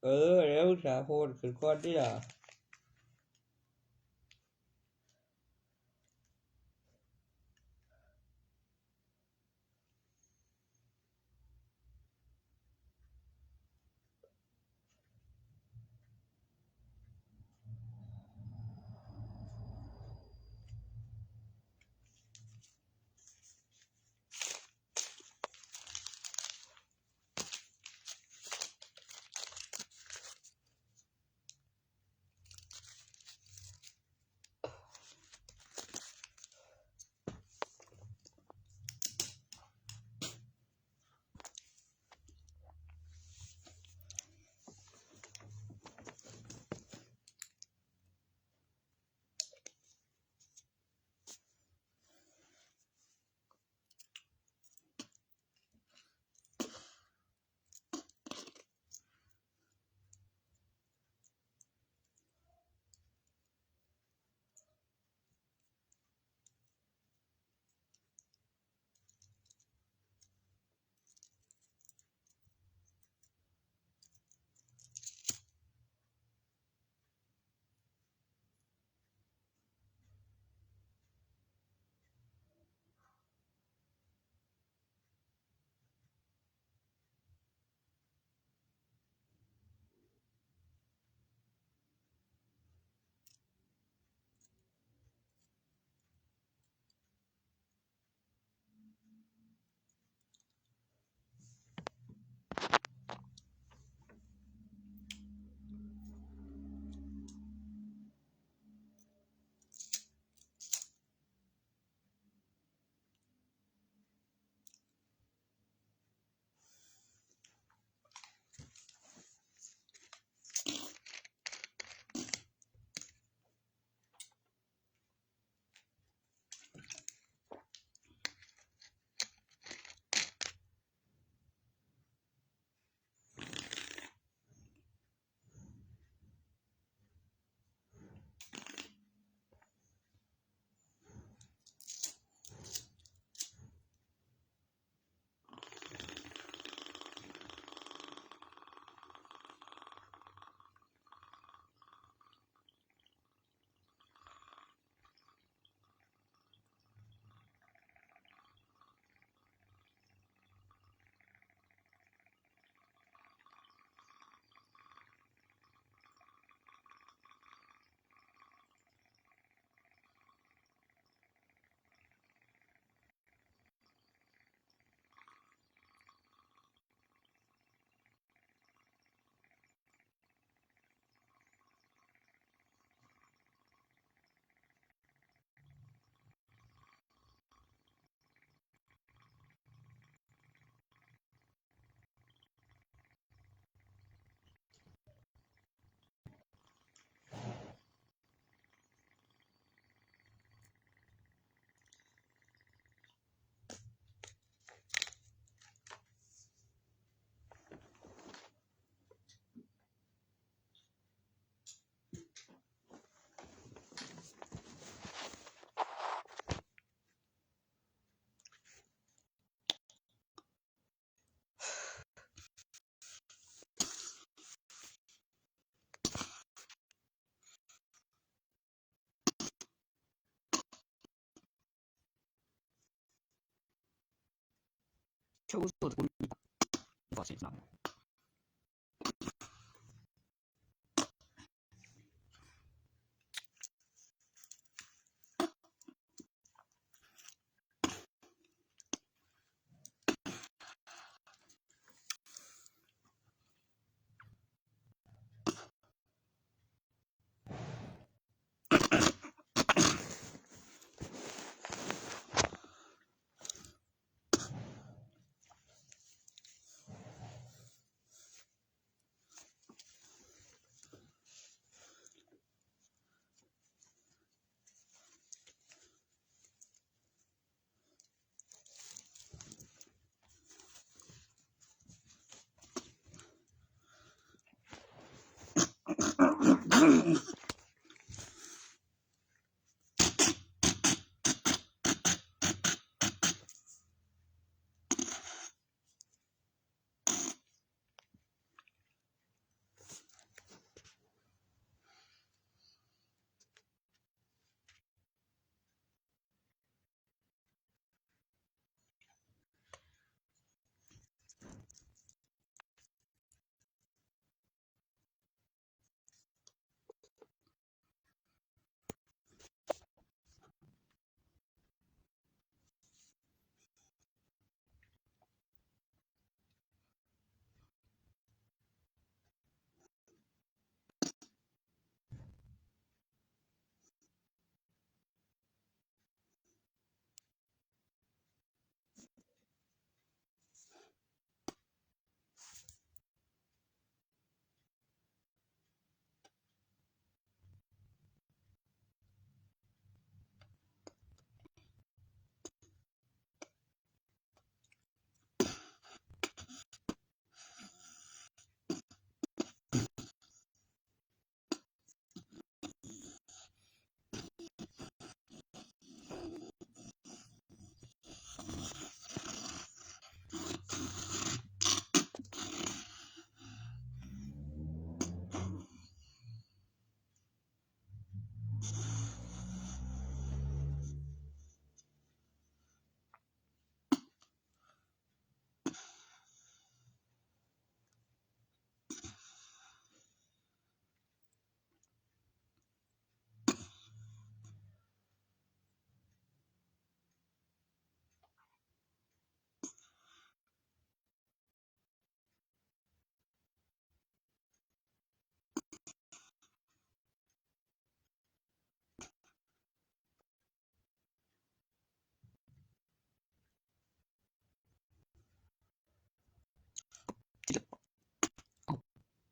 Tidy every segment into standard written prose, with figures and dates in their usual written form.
แล้วสาโพดขึ้นก่อนติล่ะ抽做的工艺无法想象。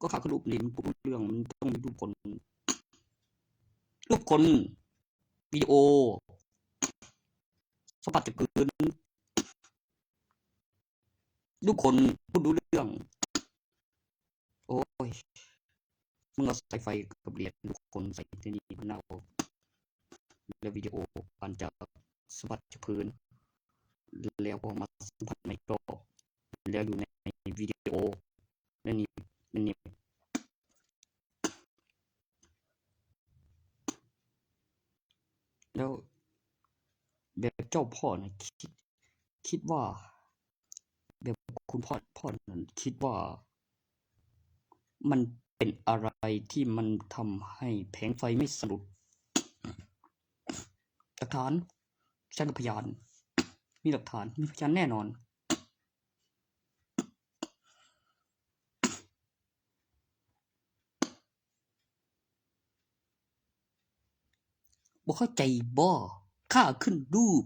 ก็ขาดรูปลิ้นพูดเรื่องมันต้องมีรูปคนวิดีโอสัมผัสจากพื้นรูปคนพูดรู้เรื่องโอ้ยมึงเอาสายไฟกับเหรียญรูปคนใส่ที่นี่มันเอาแล้ววิดีโอผ่านจากสัมผัสจากพื้นแล้วก็มาสัมผัสไมโครแล้วอยู่ในวิดีโอนั่นนี่แล้วแบบเจ้าพ่อนะคิดว่าแบบคุณพ่อนั้นคิดว่ามันเป็นอะไรที่มันทำให้แผงไฟไม่สะดุดหลักฐานใช่พยานมีหลักฐานมีพยานแน่นอนบ่เข้าใจบ่ค่าขึ้นรูป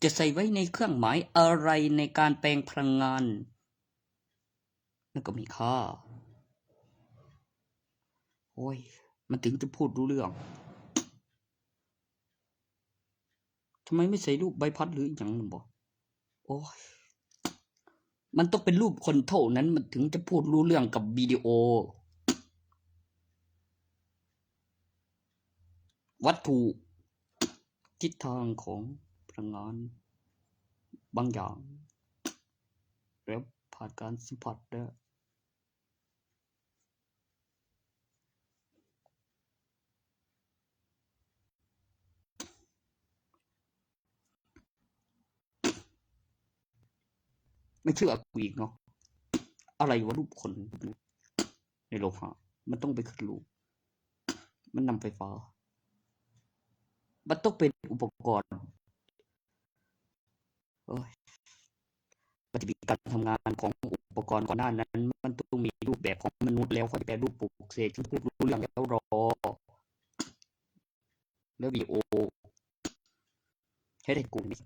จะใส่ไว้ในเครื่องหมายอะไรในการแปลงพลังงานนั่นก็มีค่าโอ้ยมันถึงจะพูดรู้เรื่องทำไมไม่ใส่รูปใบพัดหรืออย่างนั้นบ่โอ้ยมันต้องเป็นรูปคนเท่านั้นมันถึงจะพูดรู้เรื่องกับวิดีโอวัตถุทิศทางของพลังงานบางอย่างแล้วผ่านการสัมผัสได้ไม่เชื่อกูอีกเนาะอะไรวะรูปคนในโลหะมันต้องไปขึ้นรูปมันนำไฟฟ้ามันต้องเป็นอุปกรณ์ปฏิบัติการทำงานของอุปกรณ์ก่อนหน้านั้นมันต้องมีรูปแบบของมนุษย์แล้วค่อยแปลรูปปลุกเสกที่พูดรู้เรื่องแล้วรอแล้ววิดีโอให้ได้กูนี่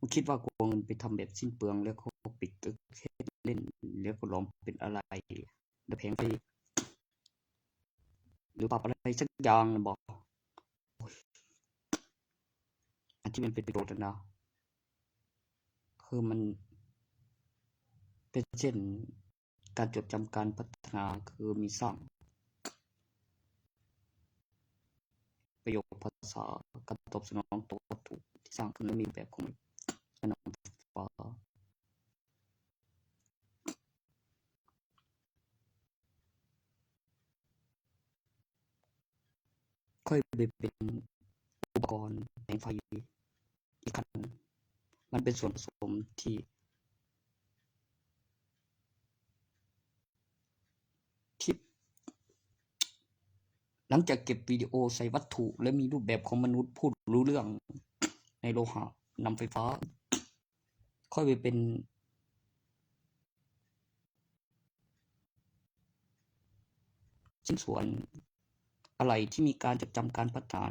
ผมคิดว่ากูเอาเงินไปทำแบบสิ้นเปลืองแล้วเขาปิดแค่เล่นแล้วก็ลองเป็นอะไรแล้วแพงไปหรือปรับอะไรสักอย่างนะบอกอันที่มันเป็นประโยชน์นะคือมันเป็นเช่นการจดจำการพัฒนาคือมีสร้างประโยคภาษาการตอบสนองต่อวัตถุที่สร้างขึ้นและมีแบบของนำไฟฟ้าค่อยไปเป็นอุปกรณ์แผงไฟอีกขั้นมันเป็นส่วนผสมที่หลังจากเก็บวิดีโอใส่วัตถุและมีรูปแบบของมนุษย์พูดรู้เรื่องในโลหะนำไฟฟ้าค่อยไปเป็นชิ้นส่วนอะไรที่มีการจดจำการพัฒนา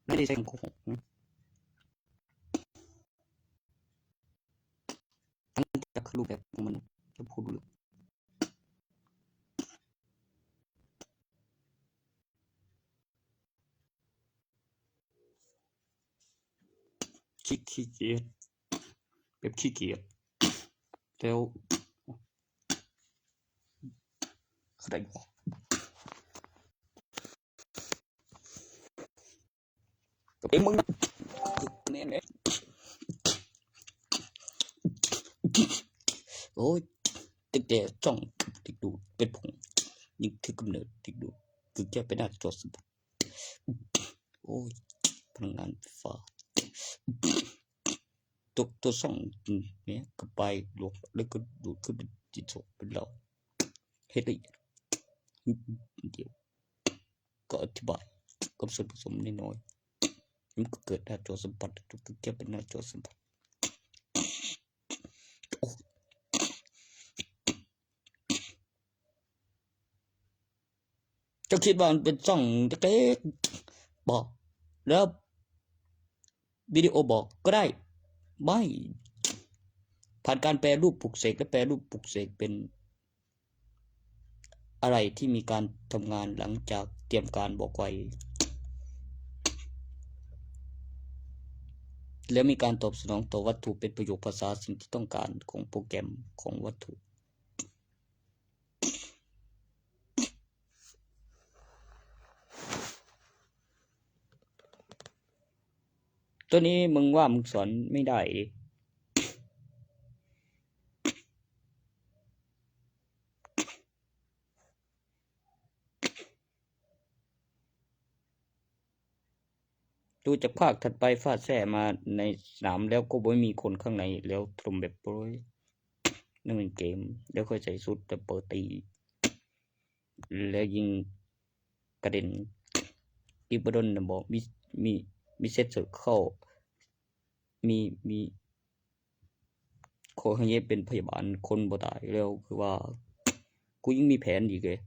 ไม่ได้ใช้คำโกหกทั้งจากรูปแบบของมนุษย์จะพูดรู้เรื่องขี้เกียจแบบขี้เกียจแล้วอะไรวะกับเอ็มมึงเนี่ยโอ้ยตั้งแต่จ้องติดดูเป็นผงนี่คือกำเนิดติดดูคือแก้ไปหน้าจอสมบัติโอ้ยพลังงานไฟฟ้าตัวส่องเนี่ยก็ไปลวกแล้วก็ดูดขึ้นเป็นจิตโสเป็นเราให้ละเอียดเดียวก็อธิบายกับส่วนผสมน้อย มันก็เกิดหน้าจอสัมผัสทุกเก็บเป็นหน้าจอสัมผัสเจ้าคิดว่ามันเป็นช่องเล็กๆบอกแล้ววิดีโอบอกก็ได้ไม่ผ่านการแปรรูปปลุกเสกและแปรรูปปลุกเสกเป็นอะไรที่มีการทำงานหลังจากเตรียมการบอกไว้แล้วมีการตอบสนองต่อวัตถุเป็นประโยคภาษาสิ่งที่ต้องการของโปรแกรมของวัตถุตัวนี้มึงว่ามึงสอนไม่ได้ดิดูจากภาคถัดไปฟาดแซ่มาในสนามแล้วก็บ่มีคนข้างในแล้วถล่มแบบโปรยนั่นเป็นเกมแล้วค่อยใส่สุดแล้วเปิดตีแล้วยิงกระเด็นอีกบ่ดนน่ะบอกมีเซตเซอร์เข้ามีขอให้เป็นพยาบาลคนบ่ตายแล้วคือว่ากูยังมีแผนอีกเลย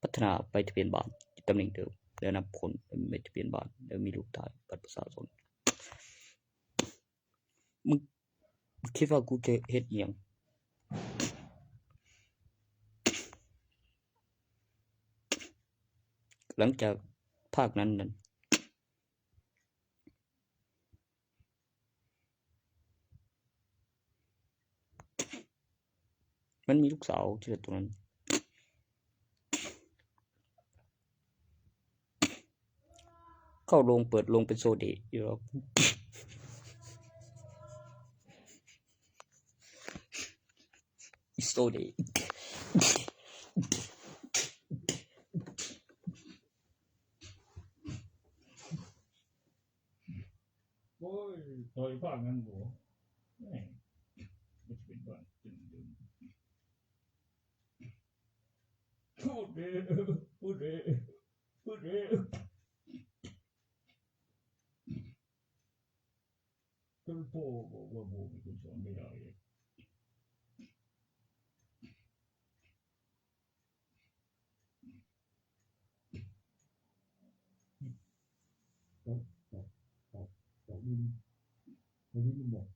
พัฒนาไปทะเบียนบ้านตำแหน่งเดิมแล้วนับคนไปทะเบียนบ้านแล้วมีลูกตายบัตรประชาชนมึงคิดว่ากูจะเฮ็ดอิหยังหลังจากภาคนั้นมันมีลูกสาวที่ตรงนั้นเข้าโรงเปิดโรงเป็นโซเดอยู่แล้วโซเดโอ้ยต่อยภาคนั้นบ่แม่งมันเป็นบ้านตึงดึงพูดเด้คือพ่อบอกว่าบ่มีคนสอนไม่ได้นี่บอก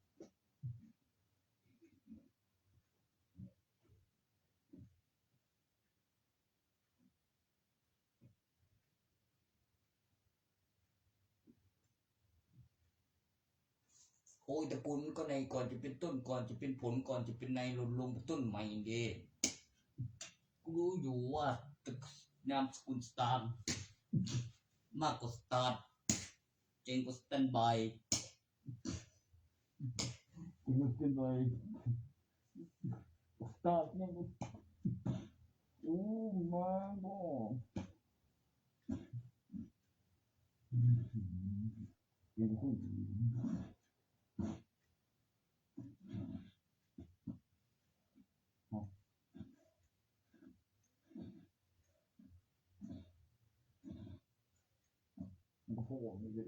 โอ้ยแต่ปูนก็ในก่อนจะเป็นต้นก่อนจะเป็นผลก่อนจะเป็นในหล่นลงเป็นต้นใหม่เด้กูรู้อยู่ว่านามสกุลสตาร์มากกว่าสตาร์เจ๋งกว่าสแตนบายกูมันเป็นไปสตาร์ทเนี่ยมาบ่เป็นคนบ่พอไม่ได้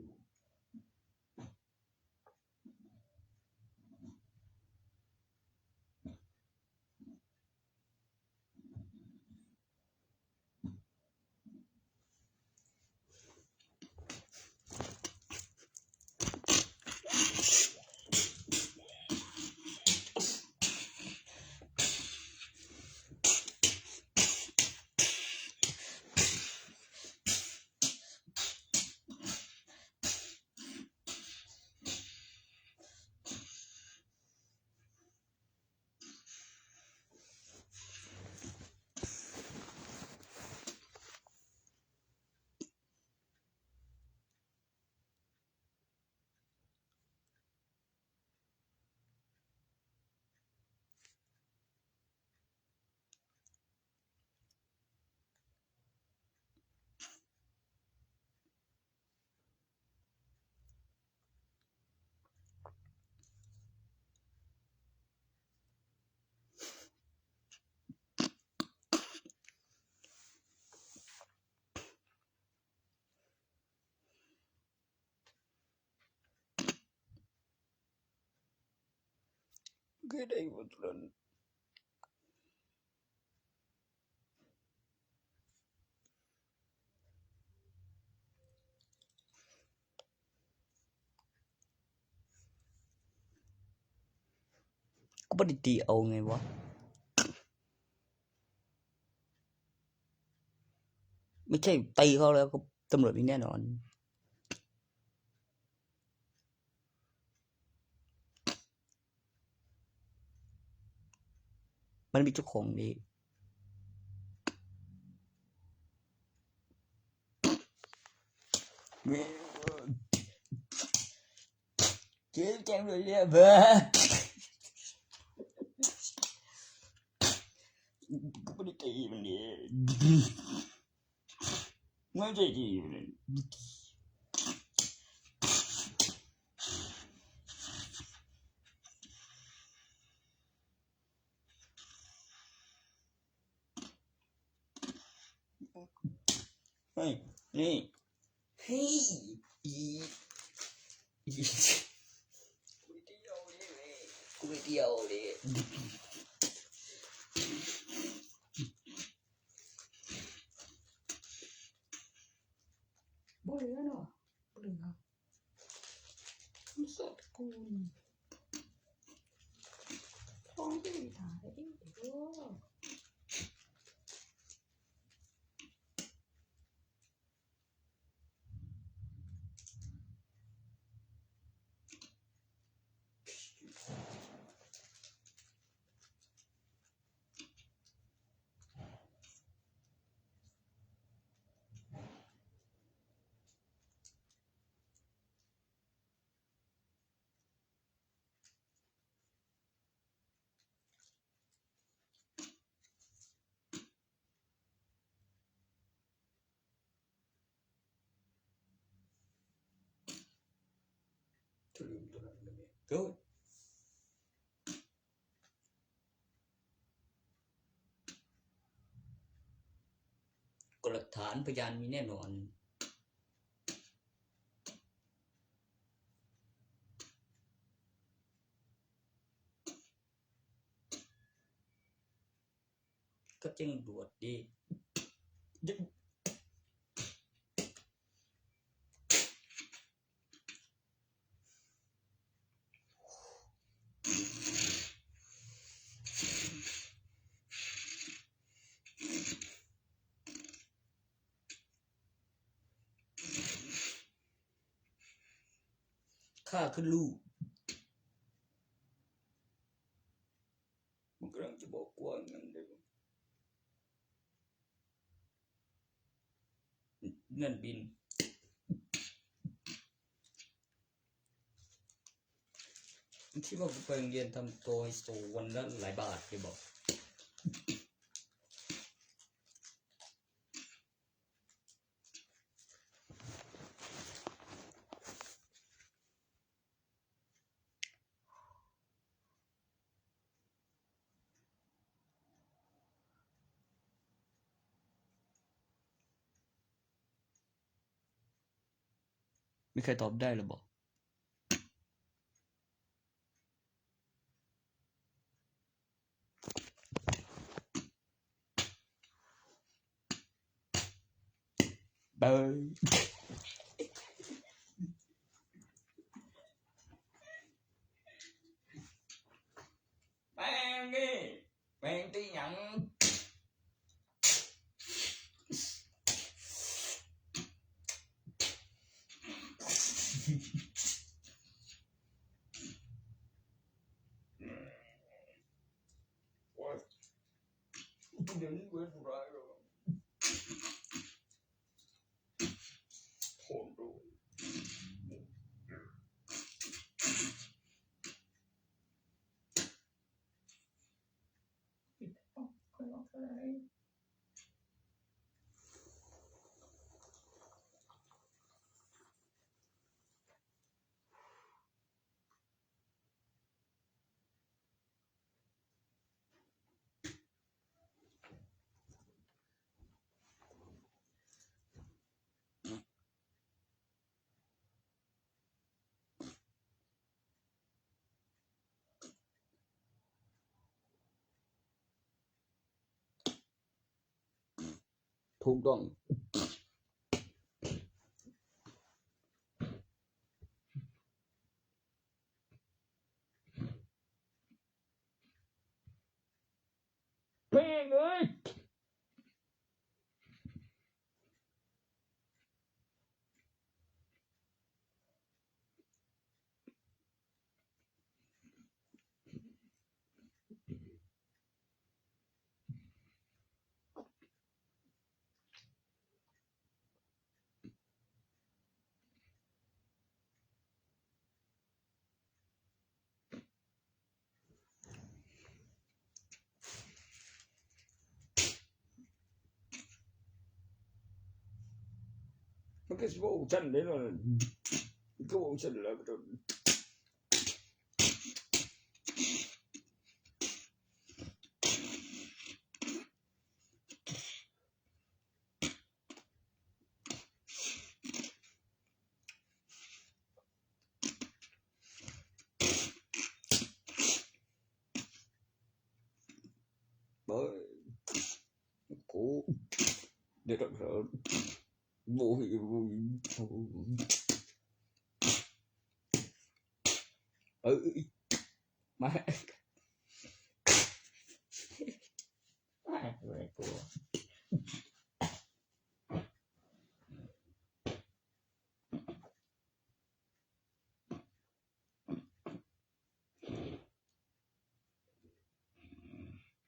cái đây một lần có bắt điตีเอาไงวะไม่ใช่ตีเขาแล้วก็ตำรวจมีแน่นอนมันมีเจ้าของดีเจ๊แจ้งเลยเนี่ยเบ้อกูไม่ได้ตีมันดิไม่ได้ตีมันเฮ้ยนี่เฮ้ยกูไม่เดียวเลยบ่เหลือเนาะบ่เหลือมันสดกูท้องที่ถ่ายได้โอ้Good. ก็หลักฐานพยานมีแน่นอนก็แจ้งตำรวจดิข้าคือลูกมันกำลังจะบอกว่างั้นได้บ่เงินบินที่ว่ากูไปโรงเรียนทำตัวให้โตวันละหลายบาทได้บอกมีใครตอบได้หรือบอกเบยแม่งนี่แม่งตีหยังเดี๋ยวนี้เวทร้ายแล้วโหดดู ถูกต้องแม่งเอ้ยมันก็สิบ่ฉันเด้เนาะก็บ่ฉันแล้วก็บ่กูเดี๋ยวต้องบ่มาไม่กลัว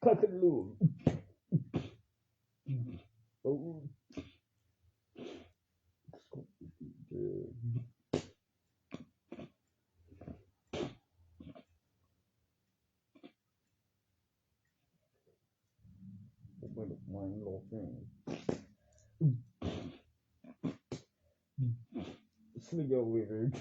ข้าคือลูกโอ้บ่ดอกไม้โลกนี่Sleep weird.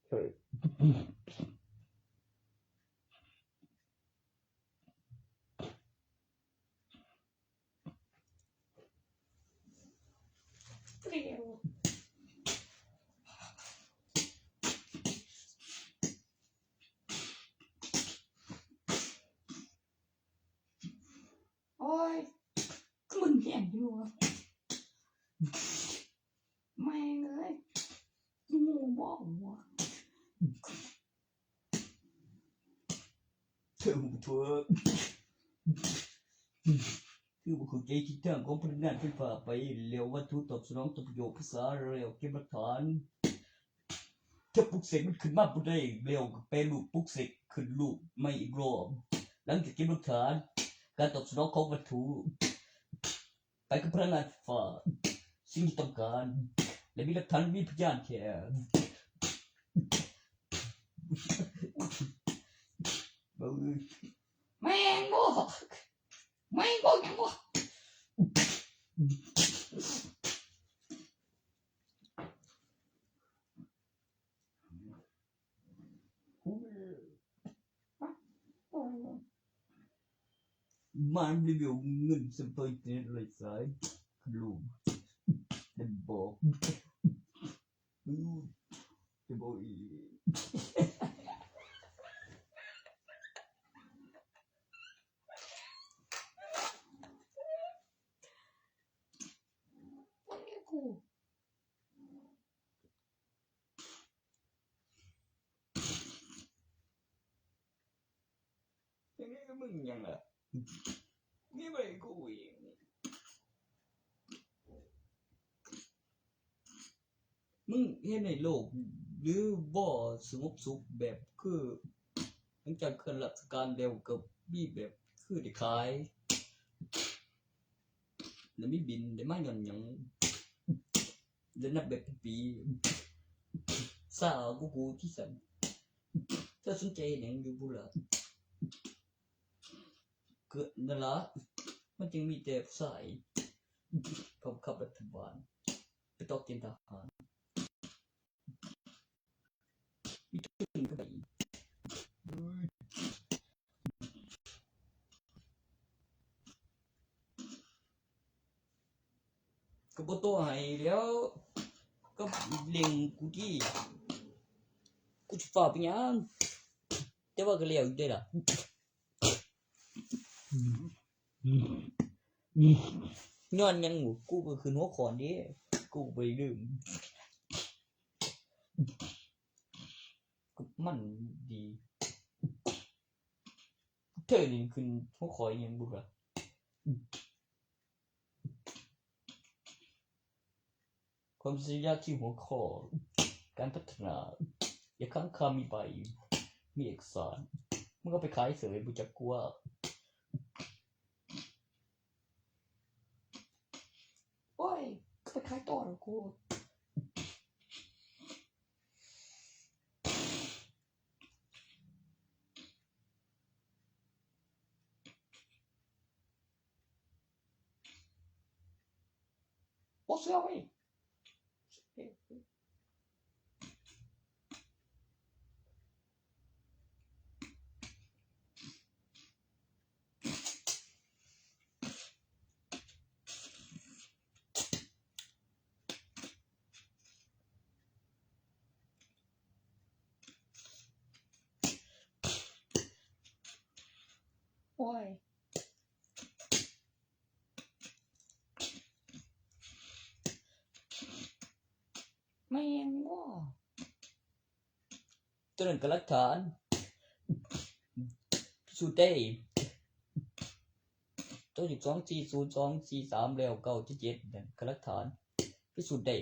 Sorry. Ôi, cứ mình hẹn đi mà. Mày ơi, ngu bỏ mà. Thuaคือบุคคลใจที่ทางของพนักงานไฟฟ้าไปเร็ววัตถุตอบสนองต่อประโยชน์ภาษาเร็วเก็บหลักฐานถ้าปลุกเสกมันขึ้นมาบ่ได้เร็วก็แปลรูปปลุกเสกขึ้นรูปไม่อีกรอบหลังจากเก็บหลักฐานการตอบสนองของวัตถุไปกับพนักงานไฟฟ้าสิ่งที่ต้องการและมีหลักฐานมีพยานแค่Mày bỏ. Mày bỏ nhắn bỏ. Man blir ju ungen som på internet läser klub. Det var. Det var Cô. Cái mừng nhằng à. Như vậy cô quyền. Mừngเฮ็ดในโลกหรือบ่สงบสุขแบบคือหลังจากเคลื่อนราชการแล้วก็มีแบบคือได้ขายแล้วมีบินได้มาหย่อนหยังได้นับแบบเป็นปีสาวกูที่สั่นถ้าสนใจหยังอยู่บุล่ะเกิดนั่นล่ะมันจึงมีแต่สายผมขับรัฐบาลไปตอกเกณฑ์ทหารมีทุนก็ได้ บ่โตให้แล้วก็เล็งกูที่กูสิฟ้าไปหยังแต่ว่าก็แล้วอยู่ได้ล่ะย้อนหยังกูก็ขึ้นหัวขอนเด้กูบ่ได้ลืมมันดีเธอนี่ขึ้นหัวขออีหยังบุล่ะความสยากที่หัวข้อการพัฒนาอย่าค้างคามีใบมีเอกสารมึงก็ไปขายเสยบ่จักกลัวโอ้ยก็ไปขายต่อแล้วกูบ่เชื่อเว้ยโอ้ยแม่งว่ะ ตัวนั้นก็หลักฐานพิสูจน์ได้ตัว124023แล้ว977นั่นก็หลักฐานพิสูจน์ได้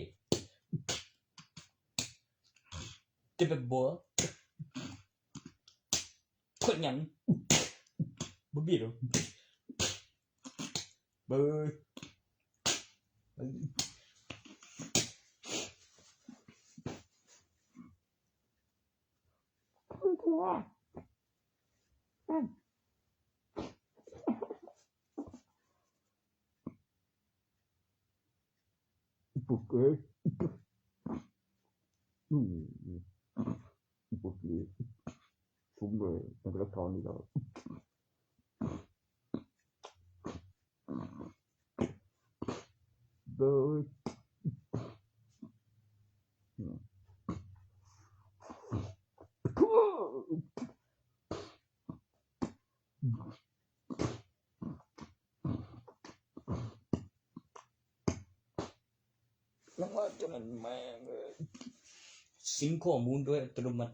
แต่แบบบ่คนหยังบ่มีหรอกเบ้ยPorque porque sumber electrônica the ยังว่าตัวนั้นแม่งสิงข้อมูลด้วยอัตโนมัติ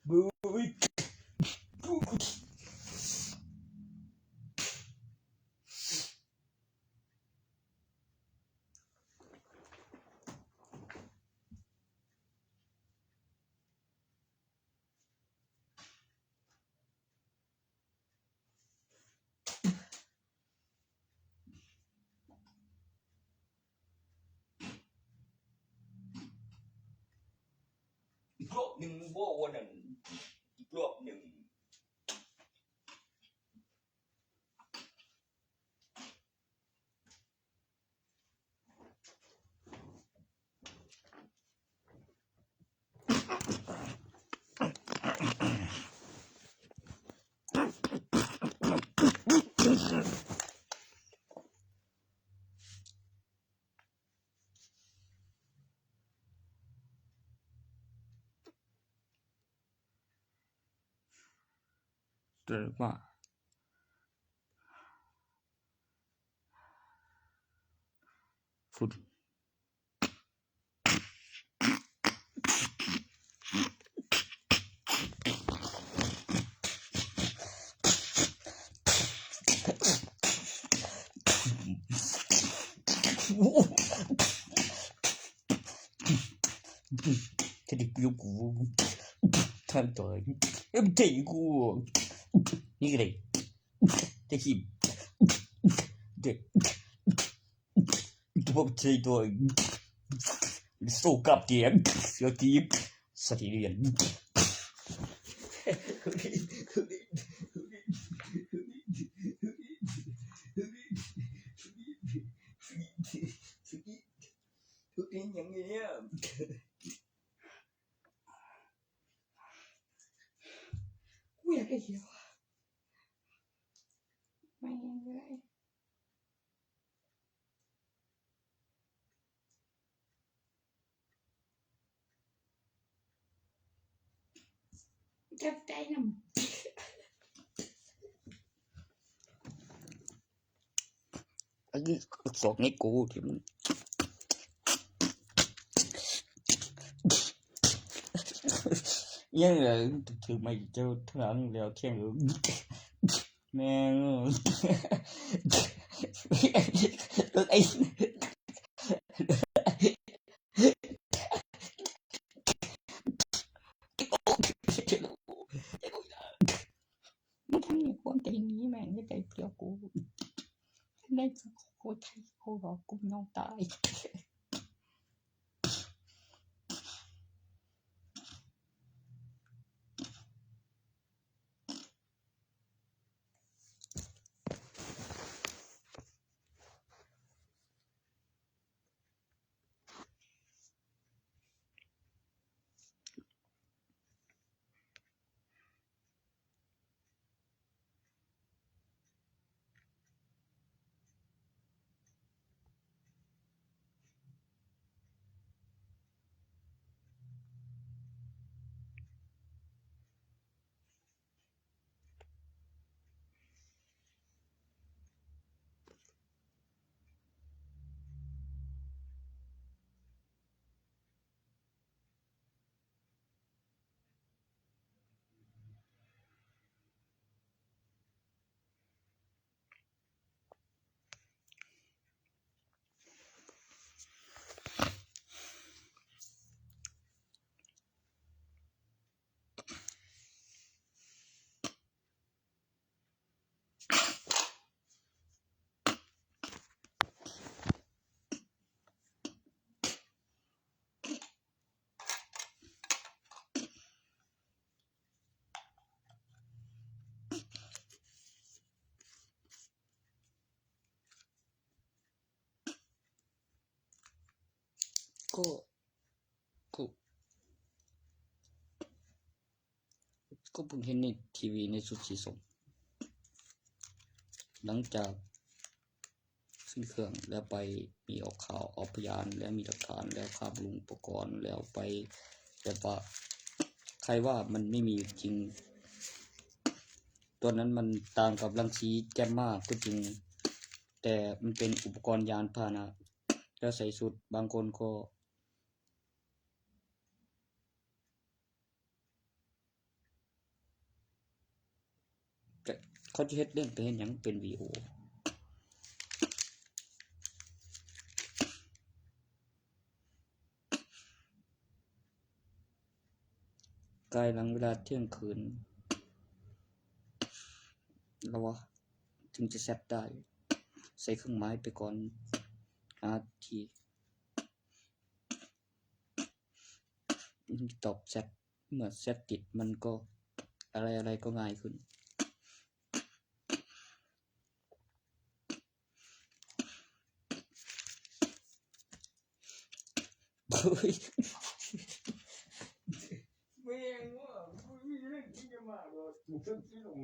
บึ้ยอีกรอบหนึ่งบ่วันนั้นอีกรอบหนึ่งตรึกว่าฟุตจะได้กูกูทำต่อเอ็มเทกูนี่ก็ได้จะขีบเด็กตัวใจตัวสู้กับเดียมเสือกีบสถิเรียนอย่างเงี้ยกูอยากได้เหี้ยว เจ็บใจนำ อันนี้สอกนี่กูที่มันยังเลยถือไม่เจ้าทางแล้วแข่งแม่งไอ้มันทำให้ความใจนี้แม่งไม่ใจเปลี่ยวกูได้โคตรไทยโคตรกูน้องตายก็เพิ่งเห็นในทีวีในสุดสีส้มหลังจากขึ้นเครื่องแล้วไปมีออกข่าวออกพยานแล้วมีหลักฐานแล้วคาบลุงอุปกรณ์แล้วไปแต่ว่าใครว่ามันไม่มีจริงตัวนั้นมันต่างกับรังสีแกมมาก็จริงแต่มันเป็นอุปกรณ์ยานพาหนะแล้วใส่สุดบางคนก็เขาจะเฮ็ดเล่นไปเฮ็ดหยังเป็น VO ใกล้หลังเวลาเที่ยงคืนแล้ววะถึงจะแซตได้ใส่เครื่องหมายไปก่อน5 ทีตอบแซตเมื่อแซตติดมันก็อะไรก็ง่ายขึ้นแม่งว่ากูมีเรื่องที่จะมาบ่กูเพิ่งสิลง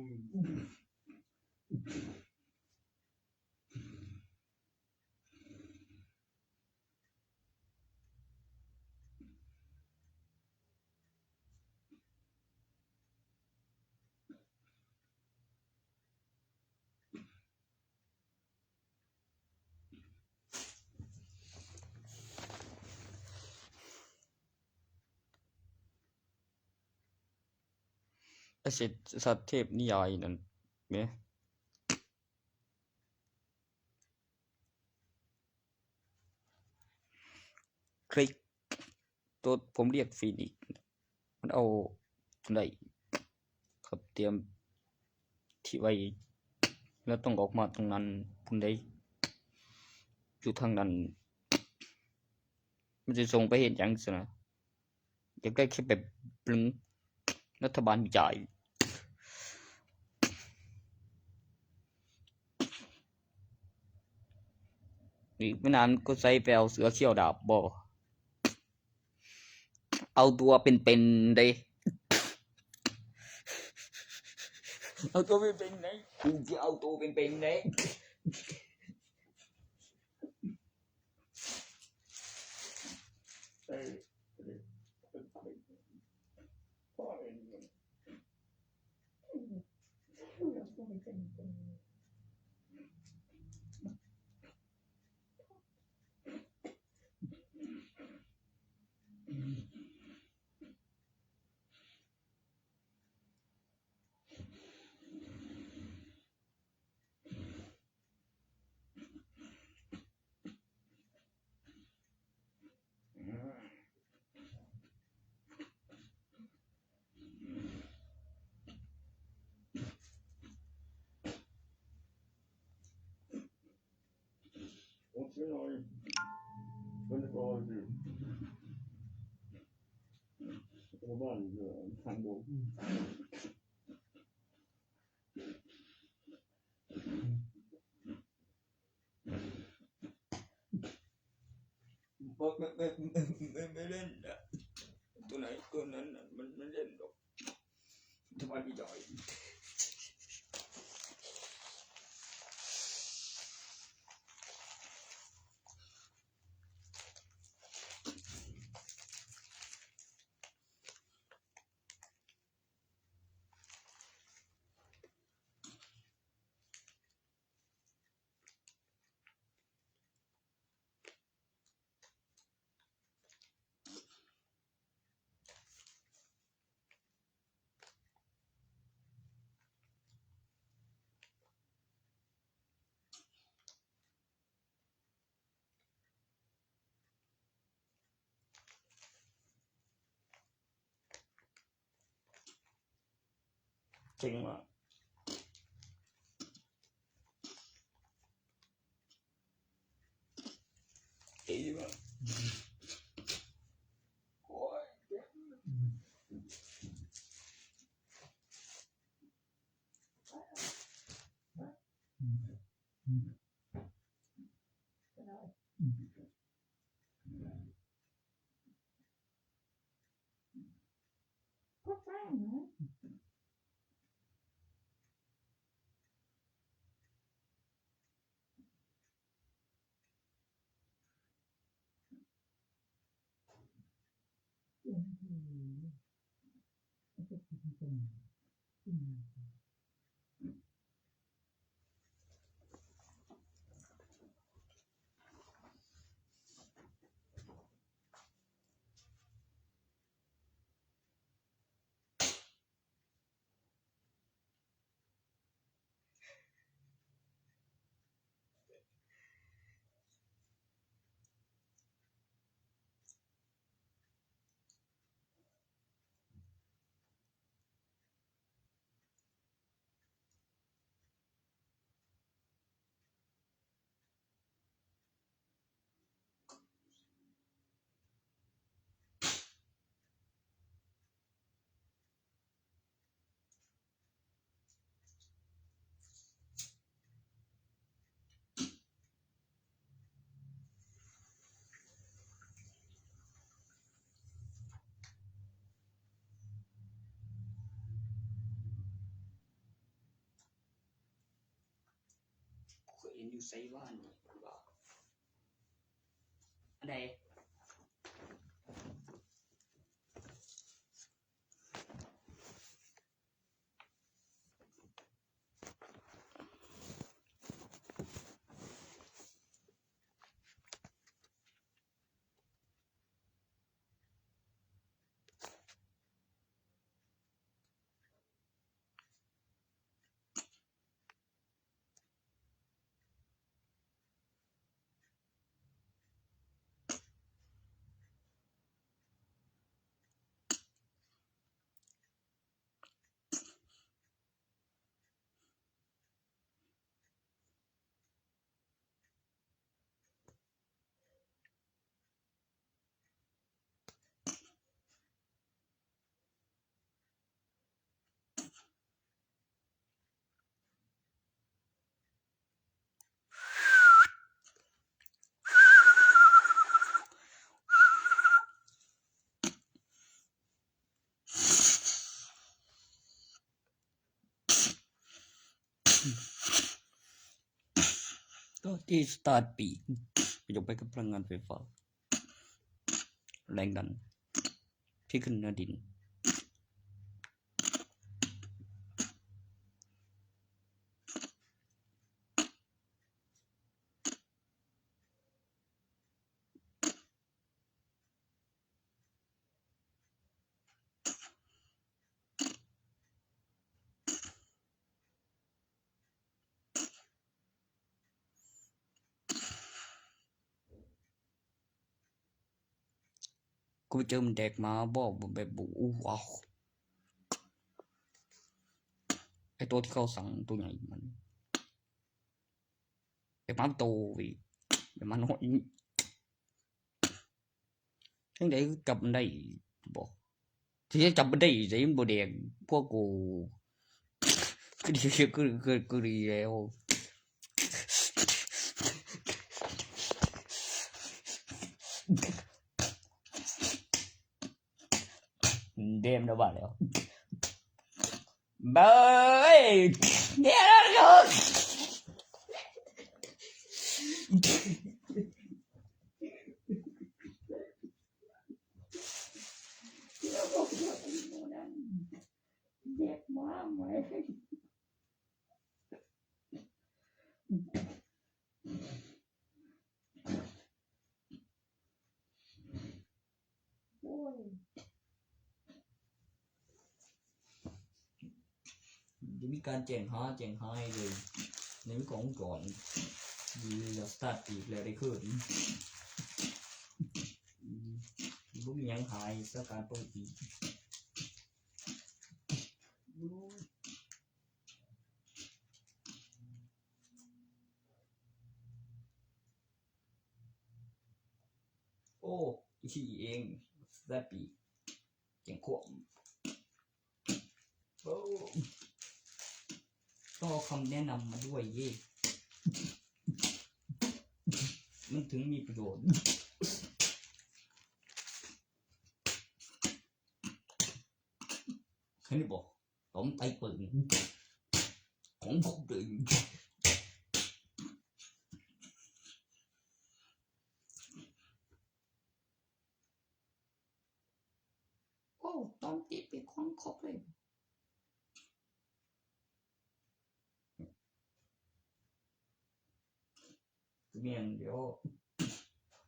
ไอ้สัตว์เทพนิยายนั่นแหมคลิกตัวผมเรียกฟีนิกซ์มันเอาได้ครับเตรียมที่ไว้แล้วต้องออกมาตรงนั้นพุ่นได้อยู่ทางนั้นมันจะส่งไปเฮ็ดหยังซั่นนะอยากได้แค่แบบปลึงรัฐบาลจ่ายอีกไม่นานก็ใส่ไปเอาเสือเขี้ยวดาบบ่เอาตัวเป็นๆเด้เอาตัวเป็นๆเด้กูจะเอาตัวเป็นๆเด้ น้อยมันก็อยู่บ้านทางบกบอกไม่เล่นนะตัวไหนตัวนั้นมันเล่นหรอกทำไมไม่จ่อยเจ๋งมากดีมากโอ้ยก็แป้งเนาะเคยเห็นอยู่ไซว่านนี่คือว่าอันใดก็ที่สตาร์ทปีกประโยคไปกับพลังงานไฟฟ้าแรงดันที่ขึ้นเหนือดินกูไปเจอมันแดกมาบอกแบบว้าวไอตัวที่เขาสั่งตัวใหญ่มันไอปั๊มโตอีก อย่ามาน้อยจังได๋จับมันได้บ่ที่จะจับมันได้สิมันบ่แดงพวกกูคือดีแล้วเดมแล้วบ่แล้วเบ้ยเดี๋ยวเด็กมากไหมโอ้ย จะมีการแจ้งหาเลยในของก่อนแล้วสตาร์ทอีกแล้วได้ขึ้นบ่มีหยังหายสถานการณ์ปกติโอ้ที่เองได้ปีแจ้งความโอ้ต้องเอาคำแนะนำมาด้วยเย่มันถึงมีประโยชน์แค่นี้บอกต้มไตปืนของผมเลย โอ้ตอนติดเป็นคนครบเลยเมียนเดี๋ยว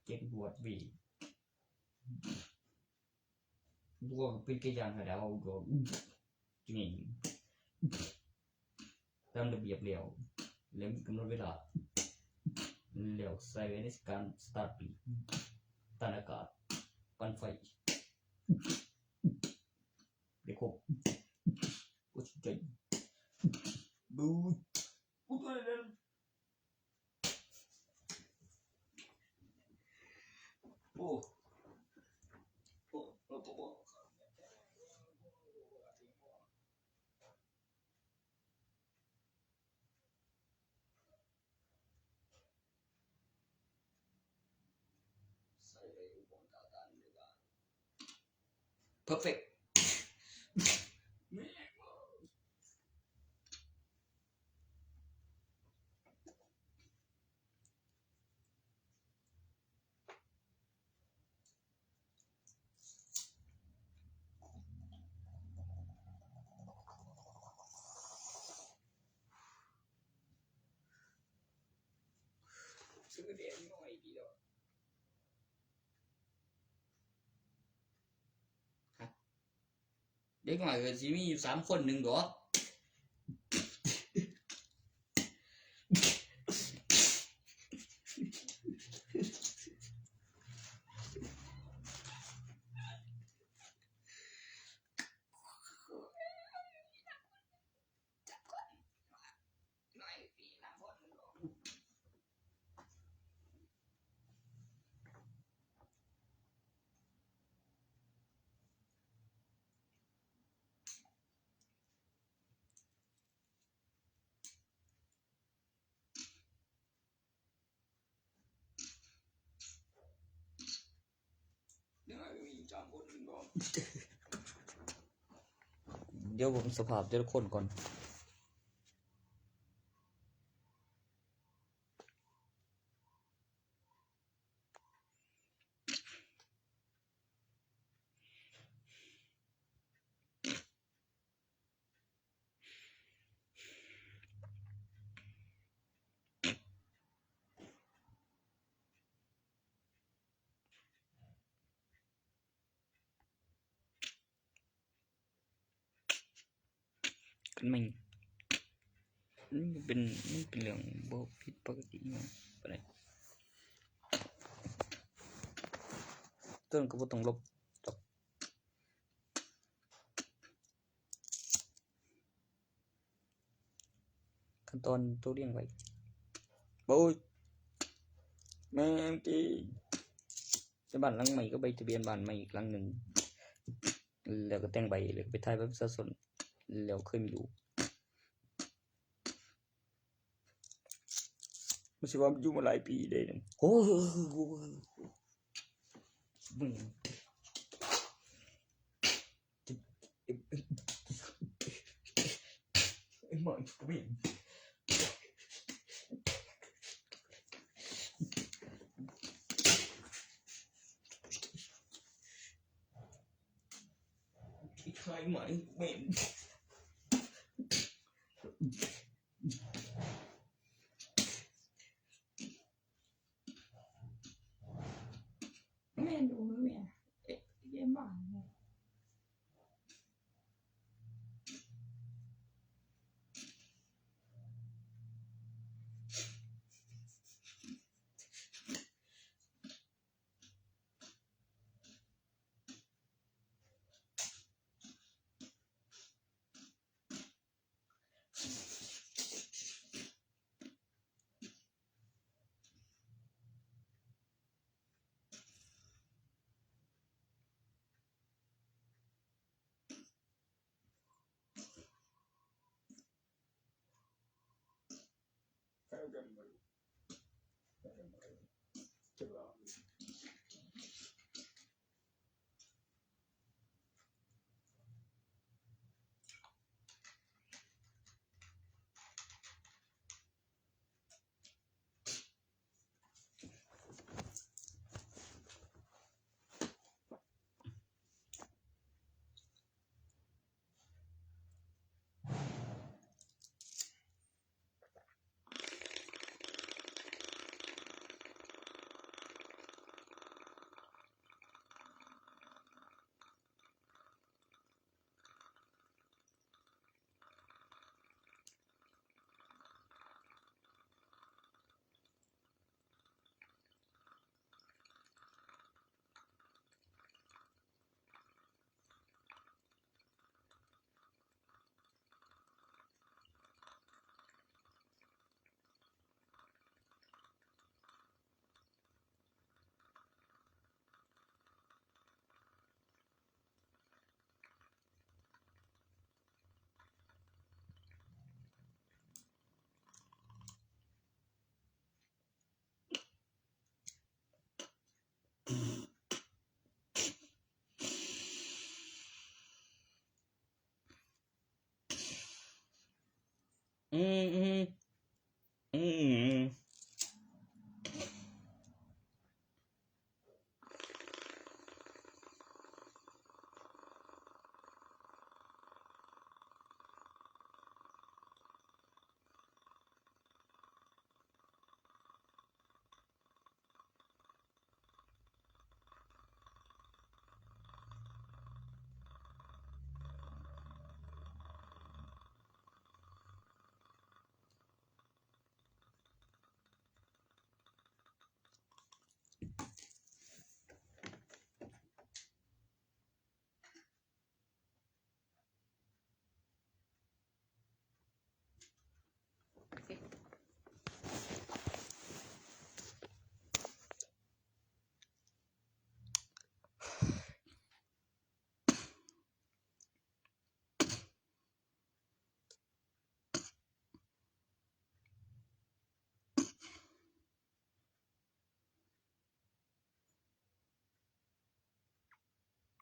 เก็บบวชวีบวชเป็นกิจการแล้วก็จริงตามระเบียบแล้วแล้วมีกำหนดเวลาแล้วใส่ไว้ในการสตาร์ทปีตันอากาศปั่นไฟเด็กครบกูใจบูกูตัวเด่นโอ้โอ้โอ้โอ้perfect ซื้อเดียวน้อยดีแล้วเด็กน้อยก็สิมีอยู่3คน1ดอกเดี๋ยวผมสภาพแต่ละคนก่อนมันเป็นเรื่องบ่ผิดปกตินะปานใดต้นก็บ่ต้องลบดอกขั้นตอนตัวเรียงไว้โอ้ย แม่งติจะบ้านหลังใหม่ก็ใบทะเบียนบ้านใหม่อีกหลังหนึ่งแล้วก็แต่งใบแล้วก็ไปถ่ายบัตรประชาชนแล้วเคยมีลูกมันสิว่าอยู่มาหลายปีได้นึงโอ้มึงไอ้หมอนกูเห็นใครไหมเหม็นแม่ดูแม่เยี่ยมมาก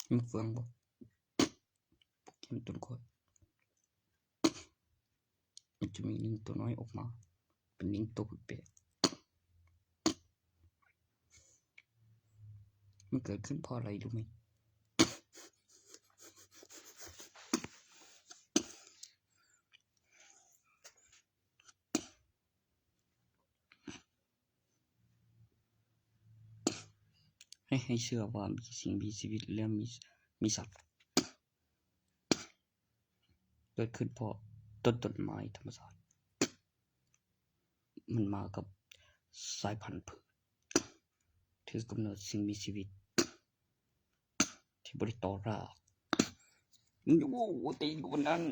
มันเฟืองบ่โปเกมอนตัวก่อนมันจะมีลิงตัวน้อยออกมาเป็นลิงตัวแปลกๆมันเกิดขึ้นเพราะอะไรรู้ไหมให้เชื่อว่ามีสิ่งมีชีวิตและมีสัตว์เกิดขึ้นเพราะต้นไม้ธรรมชาติมันมากับสายพันธุ์พืชถือกำเนิดสิ่งมีชีวิตที่บ่ได้ต่อรากโอ้โหตีนกูนั่น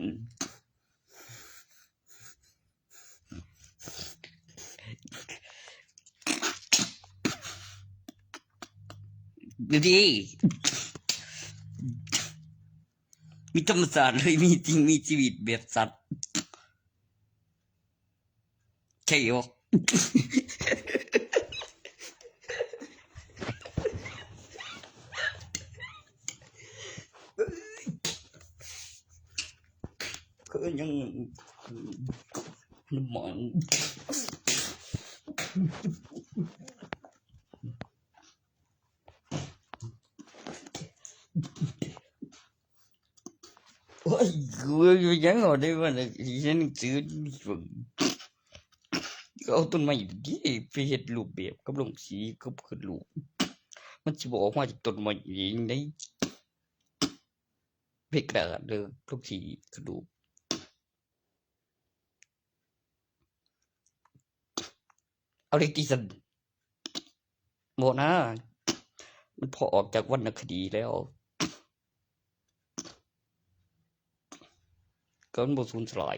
ดูดิมีธรรมศาสตร์เลยมีจริงมีชีวิตแบบสัตว์ใช่เหรอก็ยังน้ำมันโอ้ยกูยังเอาได้ว่าฉันซื้อเอาต้นไม้ดีไปเฮ็ดรูปแบบกับลงสีกับขึ้นรูปมันสิบ่ออกมาจากต้นไม้เองได้เพกระดาษเด้อลงสีขึ้นรูปเอาเลขที่สันบ่นะมันพอออกจากวรรณคดีแล้วก็มันบ่สูญสลาย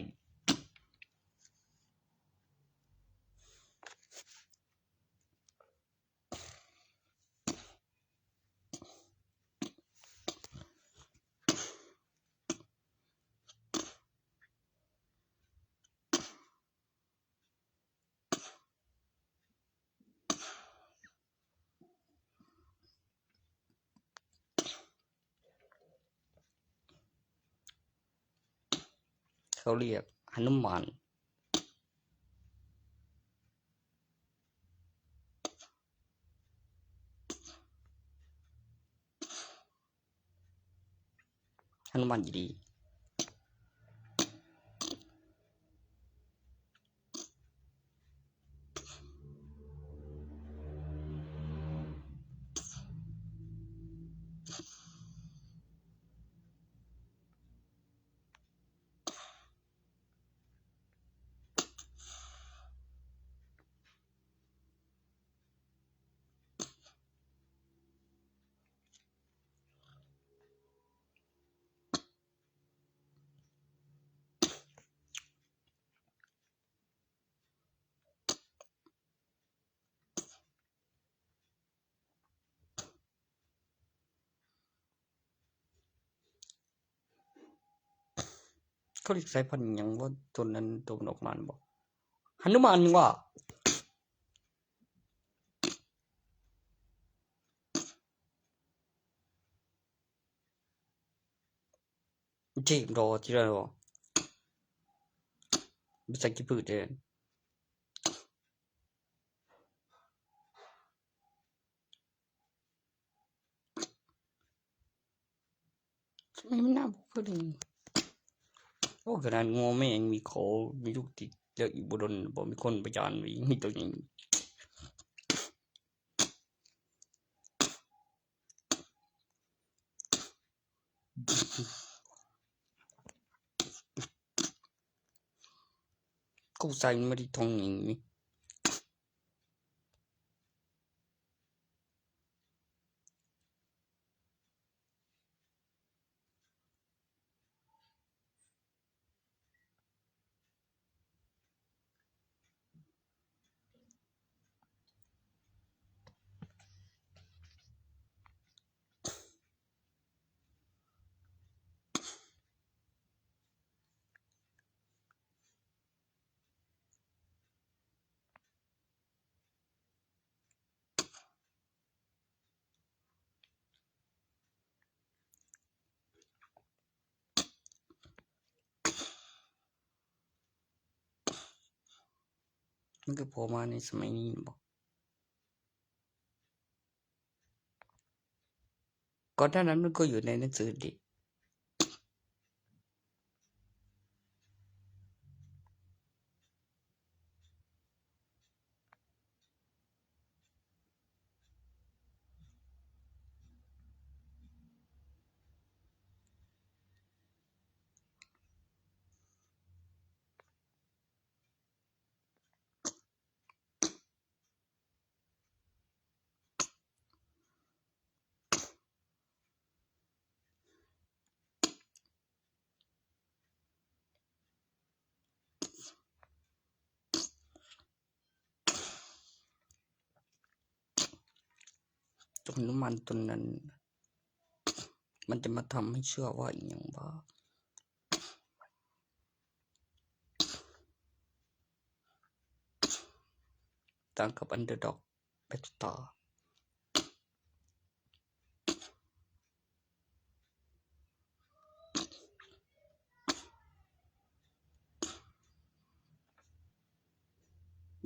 เขาเรียกหนุมานหนุมานอยู่ดีเขาเรียกสายพันธุ์หยังว่าตัวนั้นตัวมันออกมาบ่หนุมานว่าเจ็บรอที่รอภาษาอังกฤษพูดเด้ทำไมมันน่าบ่คือนี่โอ้ขนาดงัวแม่งมีเขามีลูกติดแล้วอีกบ่ดนบ่มีคนประจานอีมีตัวนี้เขาใส่มาที่ท้องนี่มันก็พอมาในสมัยนี้บ่ก่อนหน้านั้นมันก็อยู่ในหนังสือดิ ต้นน้ำมันต้นนั้นมันจะมาทำให้เชื่อว่าอีหยังบ่ต่างกับ Underdog Battlestar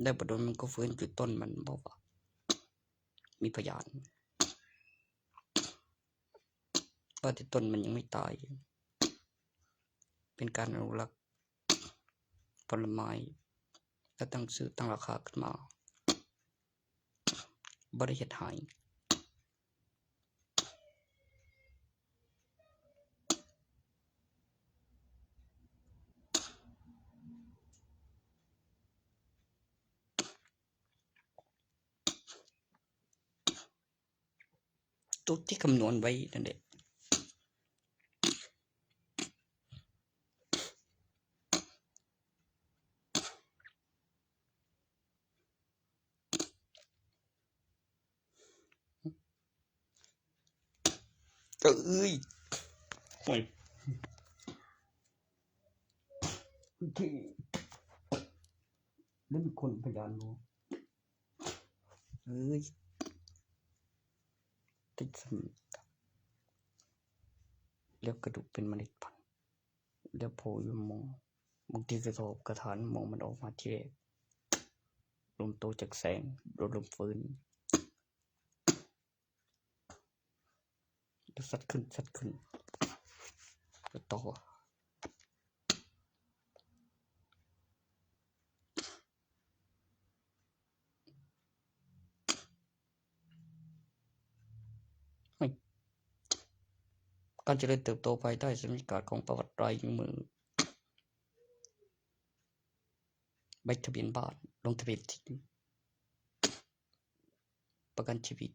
ได้บ่โดนมันก็ฟื้นจุดต้นมันบ่ว่ามีพยานว่าที่ต้นมันยังไม่ตายเป็นการอนุรักษ์ผลไม้และตั้งราคาขึ้นมาบ่ได้เฮ็ดให้ตัวที่คำนวณไว้นั่นแหละเอ้ยโอ้ยแล้วมีคนพยานบ่เอ้ยติดสมแล้วกระดูกเป็นเมล็ดพันธุ์แล้วโผล่อยู่มองบางทีกระทบกระฐานมองมันออกมาที่แรกลมโตจากแสงโดนลมฟื้นแล้วสัดขึ้นแล้วต่อการเจริญเติบโตภายใต้สมการของประวัติรายมือใบทะเบียนบ้านลงทะเบียนที่ประกันชีวิต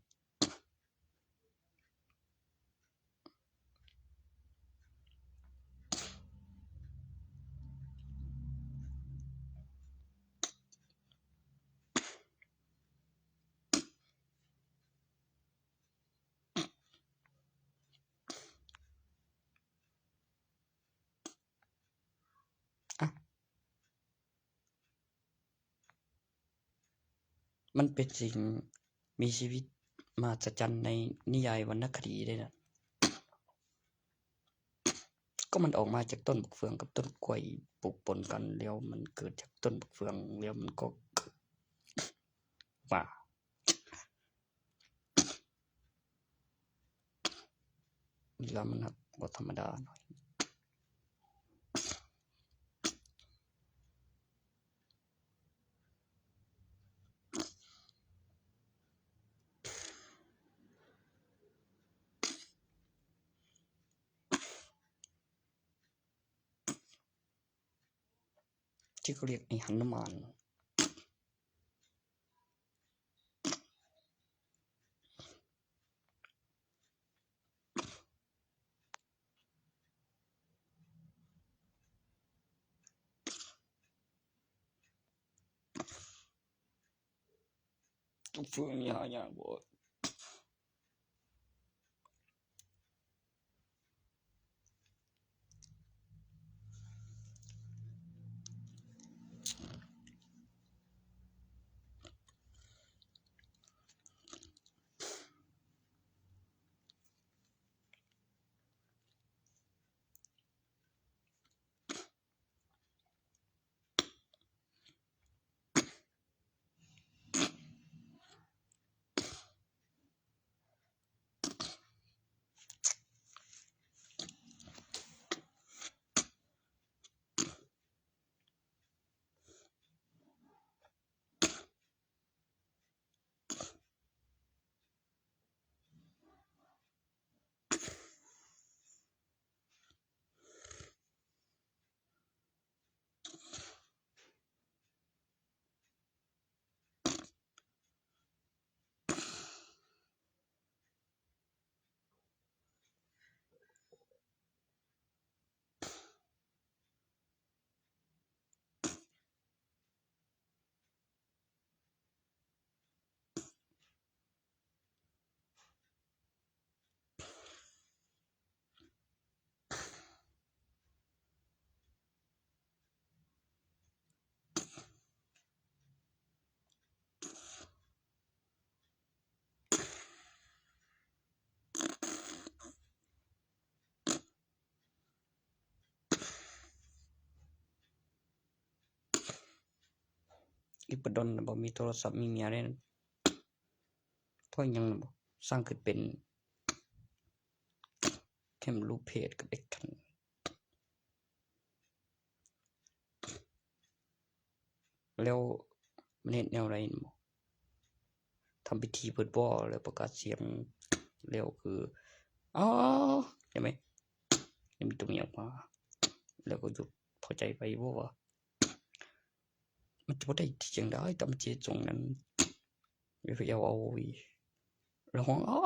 มันเป็นสิ่งมีชีวิตมหัศจรรย์ในนิยายวรรณคดีได้นะก็มันออกมาจากต้นบักเฟืองกับต้นกล้วยปลูกปนกันแล้วมันเกิดจากต้นบักเฟืองแล้วมันก็ว่าแล้วมันบ่ธรรมดาหน่อยที่เขาเรียกไอ้หันุมานเฟืองนี่หายากบ่ อีกบ่ดนน่ะบ่มีโทรศัพท์มีเมียได้เพราะหยังน่ะบ่สร้างขึ้นเป็นแค่รูปเพจกับเด็กกันแล้วมันเฮ็ดแนวใดบ่ทำพิธีเปิดบ่แล้วประกาศเสียงแล้วคืออ๋อใช่ไหมมีตรงนี้ออกมาแล้วก็หยุดพอใจไปบ่ว่ามันจะบ่ได้ที่จังได๋ตามเจตจงนั้นไปเอาแล้วห้องอ๋อ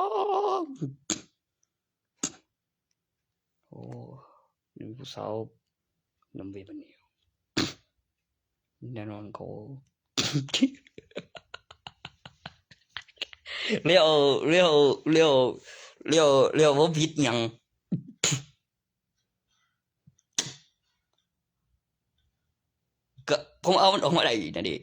โอ้นี่ผู้สาวนำเวบันนี้แน่นอนเขาเรียวบ่ผิดหยังก็ผมเอามันออกมาได้นั่นดิ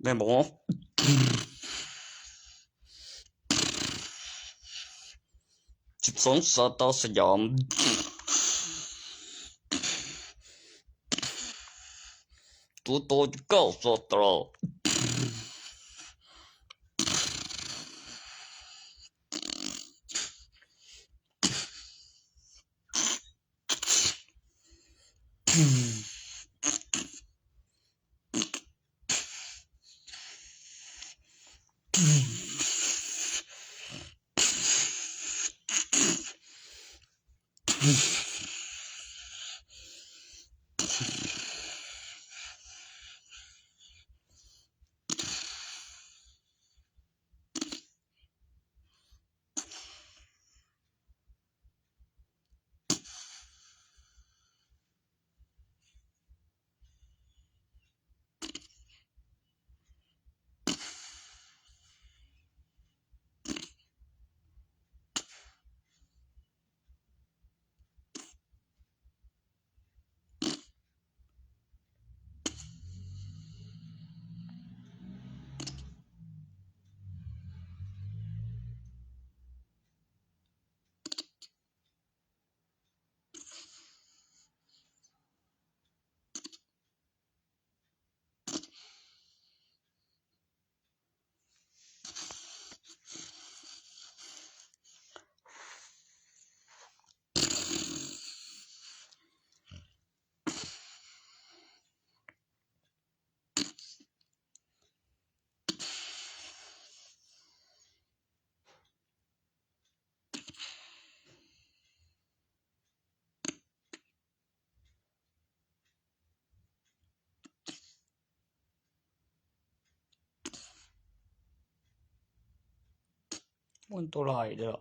แม่นบ่12 สตสยามตัวโตอยู่9 สต มันตัวลายเด้อ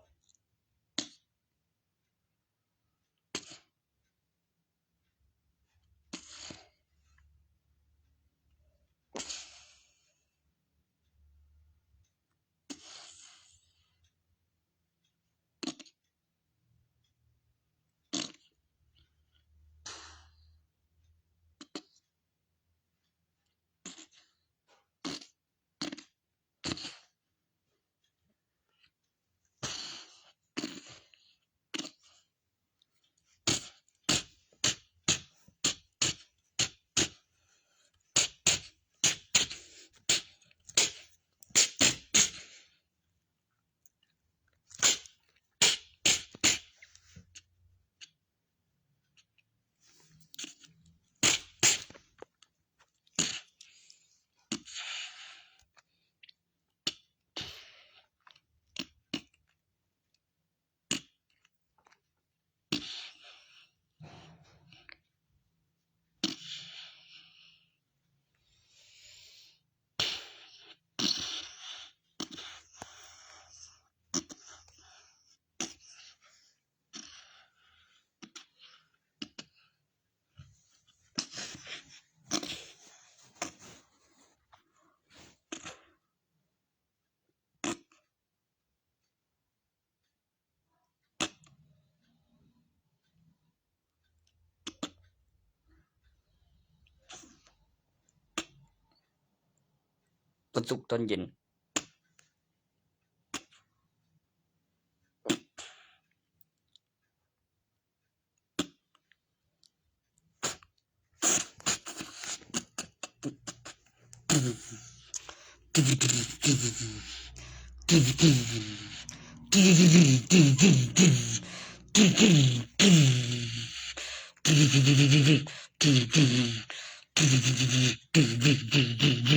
วันศุกร์ตอนเย็น